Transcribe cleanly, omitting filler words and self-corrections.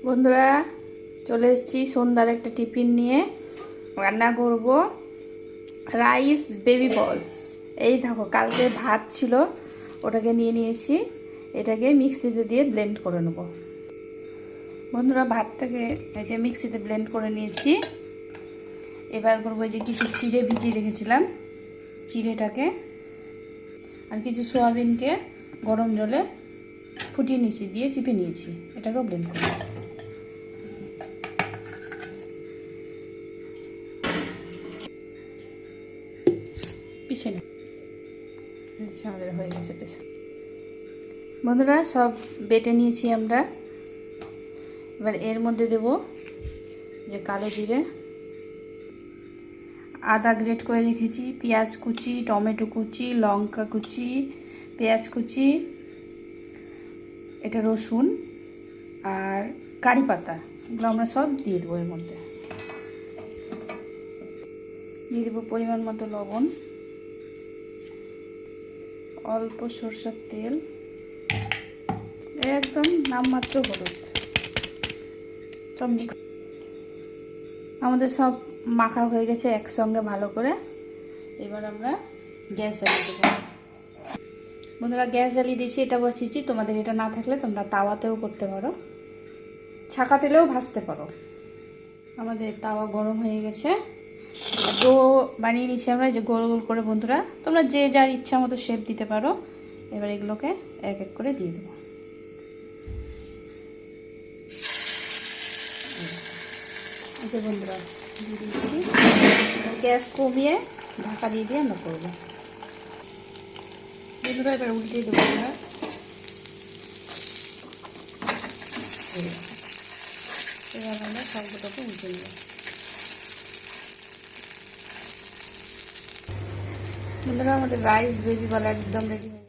বন্ধুরা চলে এসেছি সন্ধ্যার একটা টিফিন নিয়ে। রান্না করব রাইস বেবি বলস। এই দেখো, কালকে ভাত ছিল, ওটাকে নিয়ে নিয়েছি। এটাকে মিক্সিতে দিয়ে ব্লেন্ড করে নেব। বন্ধুরা, ভাতটাকে এই যে মিক্সিতে ব্লেন্ড করে নিয়েছি। এবার করবো যে কিছু চিড়ে ভিজিয়ে রেখেছিলাম, চিড়েটাকে আর কিছু সোয়াবিনকে গরম জলে ফুটিয়ে নিয়েছি, দিয়ে চিপে নিয়েছি। এটাকেও ব্লেন্ড করব। পিছে না, আমাদের হয়ে গেছে পেছে। বন্ধুরা, সব বেটে নিয়েছি আমরা। এবার এর মধ্যে দেব যে কালো জিরে, আদা গ্রেট করে রেখেছি, পেঁয়াজ কুচি, টমেটো কুচি, লঙ্কা কুচি, পেঁয়াজ কুচি, এটা রসুন আর কারি পাতা, এগুলো আমরা সব দিয়ে দেবো। এর মধ্যে দিয়ে দেবো পরিমাণ মতো লবণ, অল্প সরষের তেল, একদম নামমাত্র হলুদ। সব আমাদের সব মাখা হয়ে গেছে একসঙ্গে ভালো করে। এবার আমরা গ্যাস জ্বালিয়ে দেবো। বন্ধুরা, গ্যাস জ্বালিয়ে দিয়েছি, এটা বসিয়েছি। তোমাদের এটা না থাকলে তোমরা তাওয়াতেও করতে পারো, ছাকা তেলেও ভাজতে পারো। আমাদের তাওয়া গরম হয়ে গেছে। ডো বানিয়ে নিচ্ছি আমরা, যে গোল গোল করে। বন্ধুরা, তোমরা যে যার ইচ্ছা মতো শেপ দিতে পারো। এবার এগুলোকে এক এক করে দিয়ে দেবো। আচ্ছা বন্ধুরা, দিয়ে দিচ্ছি। গ্যাস কমিয়ে ঢাকা দিয়ে দিয়ে আমরা করবো। বন্ধুরা, এবার উল্টে দেবো আমরা। এবার আমরা সবগুলোকে উল্টে নেব। বন্ধুরা, আমাদের রাইস বেবি বলা একদম রেডি হয়ে